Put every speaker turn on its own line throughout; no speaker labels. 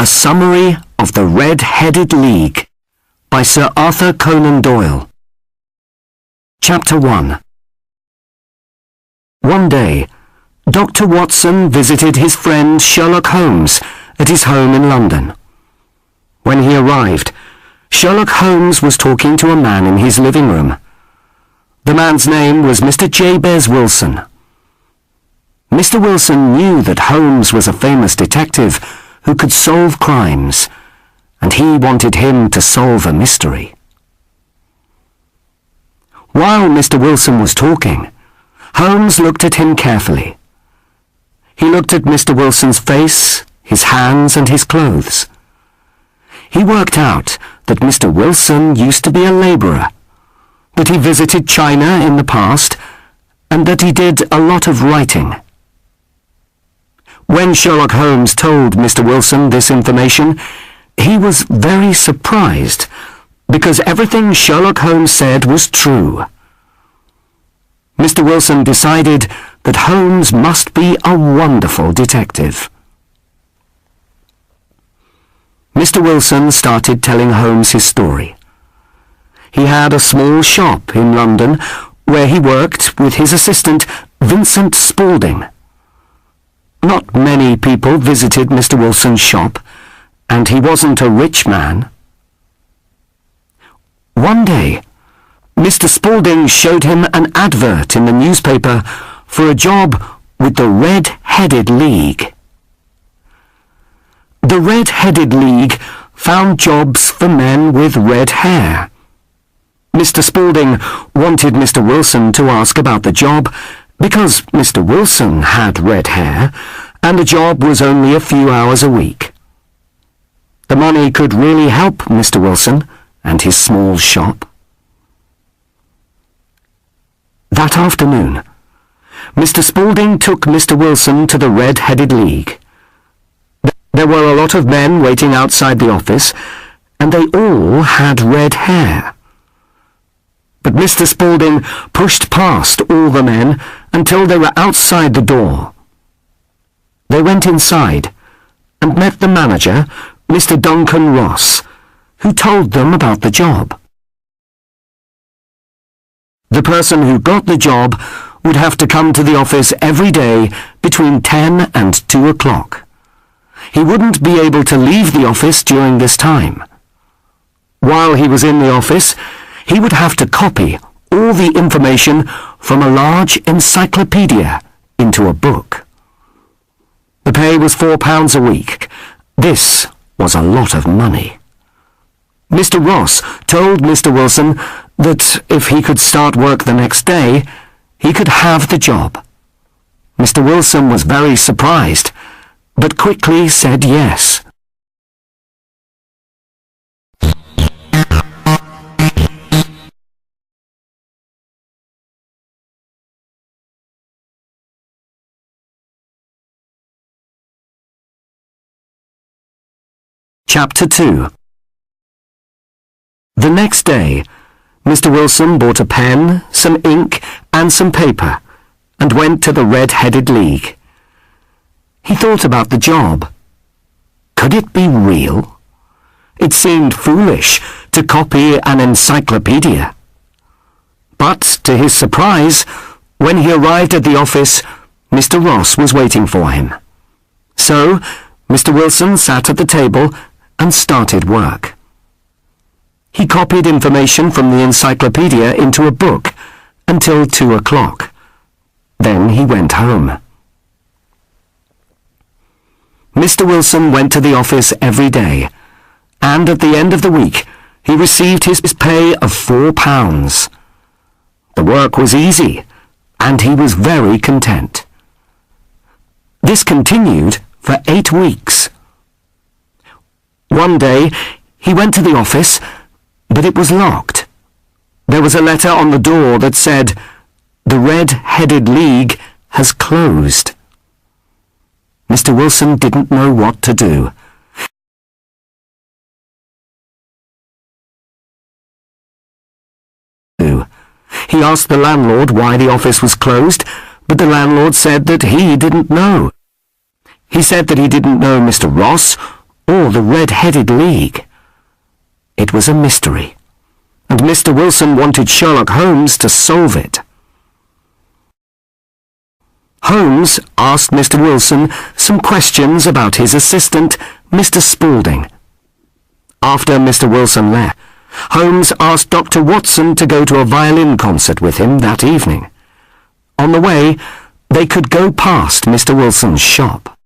A Summary of the Red-Headed League by Sir Arthur Conan Doyle. Chapter 1. One day, Dr. Watson visited his friend Sherlock Holmes at his home in London. When he arrived, Sherlock Holmes was talking to a man in his living room. The man's name was Mr. Jabez Wilson. Mr. Wilson knew that Holmes was a famous detective who could solve crimes, and he wanted him to solve a mystery. While Mr. Wilson was talking, Holmes looked at him carefully. He looked at Mr. Wilson's face, his hands, and his clothes. He worked out that Mr. Wilson used to be a labourer, that he visited China in the past, and that he did a lot of writing. When Sherlock Holmes told Mr. Wilson this information, he was very surprised, because everything Sherlock Holmes said was true. Mr. Wilson decided that Holmes must be a wonderful detective. Mr. Wilson started telling Holmes his story. He had a small shop in London where he worked with his assistant, Vincent Spaulding. Not many people visited Mr. Wilson's shop, and he wasn't a rich man. One day, Mr. Spaulding showed him an advert in the newspaper for a job with the Red-Headed League. The Red-Headed League found jobs for men with red hair. Mr. Spaulding wanted Mr. Wilson to ask about the job because Mr. Wilson had red hair and the job was only a few hours a week. The money could really help Mr. Wilson and his small shop. That afternoon, Mr. Spaulding took Mr. Wilson to the Red-Headed League. There were a lot of men waiting outside the office, and they all had red hair. But Mr. Spaulding pushed past all the men until they were outside the door. They went inside and met the manager, Mr. Duncan Ross, who told them about the job. The person who got the job would have to come to the office every day between 10 and 2 o'clock. He wouldn't be able to leave the office during this time. While he was in the office, he would have to copy all the information from a large encyclopedia into a book. The pay was £4 a week. This was a lot of money. Mr. Ross told Mr. Wilson that if he could start work the next day, he could have the job. Mr. Wilson was very surprised, but quickly said yes. Chapter 2. The next day, Mr. Wilson bought a pen, some ink, and some paper, and went to the Red-Headed League. He thought about the job. Could it be real? It seemed foolish to copy an encyclopedia. But, to his surprise, when he arrived at the office, Mr. Ross was waiting for him. So, Mr. Wilson sat at the table and started work. He copied information from the encyclopedia into a book until 2 o'clock. Then he went home. Mr. Wilson went to the office every day, and at the end of the week he received his pay of £4. The work was easy, and he was very content. This continued for 8 weeks. One day he went to the office, but it was locked. There was a letter on the door that said, "The Red-Headed League has closed." Mr. Wilson didn't know what to do. He asked the landlord why the office was closed, but the landlord said that he didn't know. He said that he didn't know Mr. Ross or the Red-Headed League? It was a mystery, and Mr. Wilson wanted Sherlock Holmes to solve it. Holmes asked Mr. Wilson some questions about his assistant, Mr. Spaulding. After Mr. Wilson left, Holmes asked Dr. Watson to go to a violin concert with him that evening. On the way, they could go past Mr. Wilson's shop.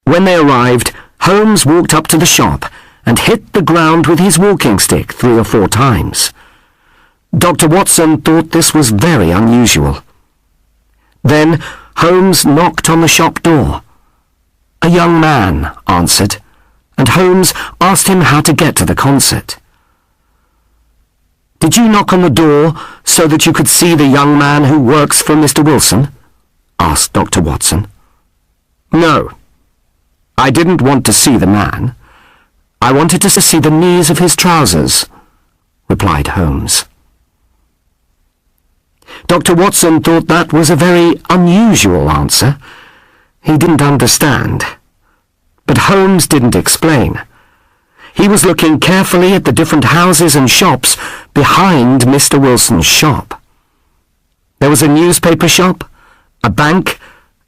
When they arrived, Holmes walked up to the shop and hit the ground with his walking stick 3 or 4 times. Dr. Watson thought this was very unusual. Then Holmes knocked on the shop door. A young man answered, and Holmes asked him how to get to the concert. "Did you knock on the door so that you could see the young man who works for Mr. Wilson?" asked Dr. Watson. "No. I didn't want to see the man. I wanted to see the knees of his trousers," replied Holmes. Dr. Watson thought that was a very unusual answer. He didn't understand. But Holmes didn't explain. He was looking carefully at the different houses and shops behind Mr. Wilson's shop. There was a newspaper shop, a bank,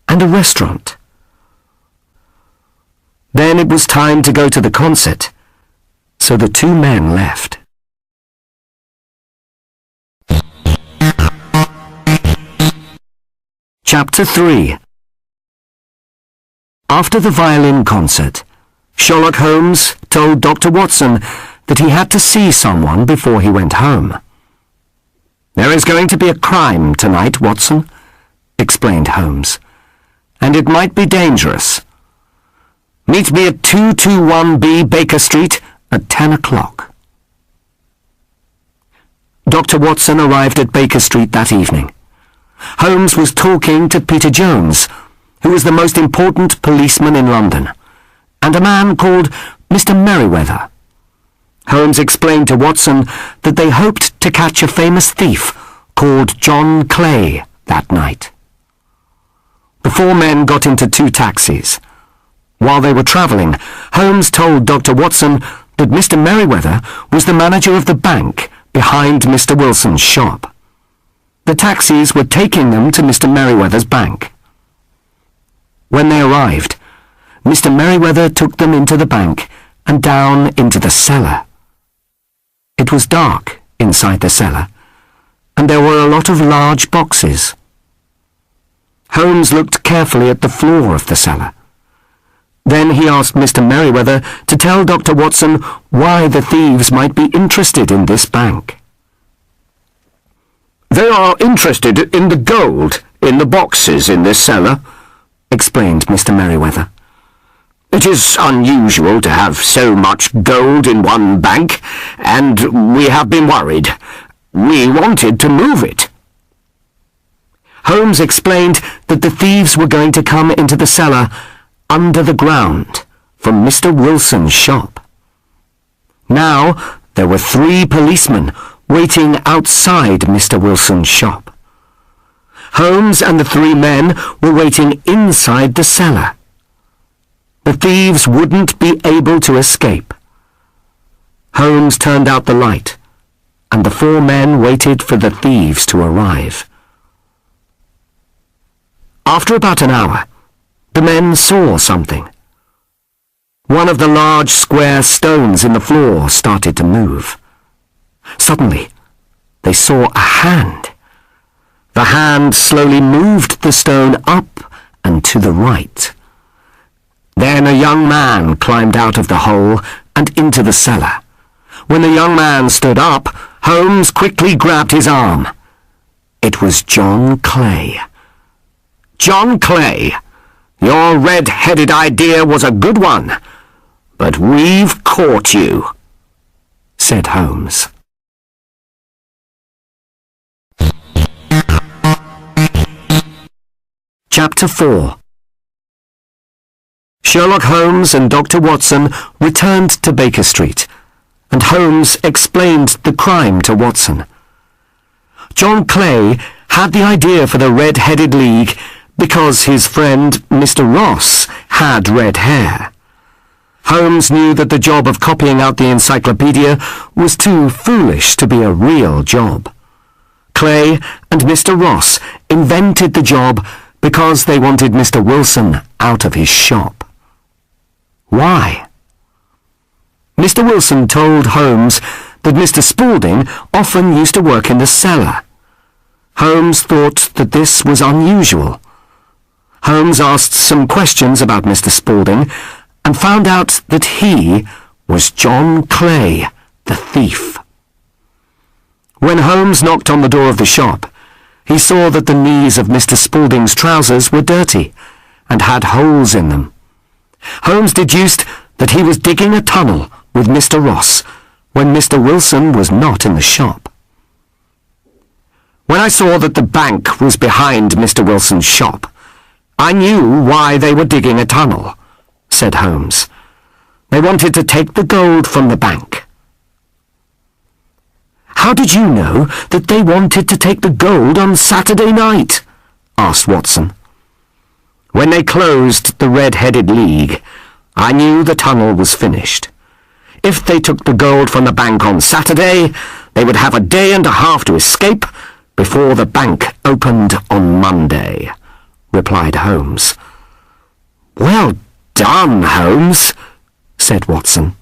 and a restaurant. Then it was time to go to the concert, so the 2 men left. Chapter 3. After the violin concert, Sherlock Holmes told Dr. Watson that he had to see someone before he went home. "There is going to be a crime tonight, Watson," explained Holmes, "and it might be dangerous. Meet me at 221B Baker Street at 10 o'clock. Dr. Watson arrived at Baker Street that evening. Holmes was talking to Peter Jones, who was the most important policeman in London, and a man called Mr. Merryweather. Holmes explained to Watson that they hoped to catch a famous thief called John Clay that night. The 4 men got into 2 taxis. While they were travelling, Holmes told Dr. Watson that Mr. Merryweather was the manager of the bank behind Mr. Wilson's shop. The taxis were taking them to Mr. Merryweather's bank. When they arrived, Mr. Merryweather took them into the bank and down into the cellar. It was dark inside the cellar, and there were a lot of large boxes. Holmes looked carefully at the floor of the cellar. Then he asked Mr. Merryweather to tell Dr. Watson why the thieves might be interested in this bank. "They are interested in the gold in the boxes in this cellar," explained Mr. Merryweather. "It is unusual to have so much gold in one bank, and we have been worried. We wanted to move it." Holmes explained that the thieves were going to come into the cellar under the ground from Mr. Wilson's shop. Now there were 3 policemen waiting outside Mr. Wilson's shop. Holmes and the 3 men were waiting inside the cellar. The thieves wouldn't be able to escape. Holmes turned out the light, and the 4 men waited for the thieves to arrive. After about an hour, the men saw something. One of the large square stones in the floor started to move. Suddenly, they saw a hand. The hand slowly moved the stone up and to the right. Then a young man climbed out of the hole and into the cellar. When the young man stood up, Holmes quickly grabbed his arm. It was John Clay. "John Clay, your red-headed idea was a good one, but we've caught you," said Holmes. Chapter 4. Sherlock Holmes and Dr. Watson returned to Baker Street, and Holmes explained the crime to Watson. John Clay had the idea for the Red-Headed League because his friend Mr. Ross had red hair. Holmes knew that the job of copying out the encyclopedia was too foolish to be a real job. Clay and Mr. Ross invented the job because they wanted Mr. Wilson out of his shop. Why? Mr. Wilson told Holmes that Mr. Spaulding often used to work in the cellar. Holmes thought that this was unusual. Holmes asked some questions about Mr. Spaulding and found out that he was John Clay, the thief. When Holmes knocked on the door of the shop, he saw that the knees of Mr. Spaulding's trousers were dirty and had holes in them. Holmes deduced that he was digging a tunnel with Mr. Ross when Mr. Wilson was not in the shop. When I saw that the bank was behind Mr. Wilson's shop, I knew why they were digging a tunnel, said Holmes. They wanted to take the gold from the bank. How did you know that they wanted to take the gold on Saturday night? Asked Watson. When they closed the Red-Headed League, I knew the tunnel was finished. If they took the gold from the bank on Saturday, they would have a day and a half to escape before the bank opened on Monday, replied Holmes. Well done, Holmes, said Watson.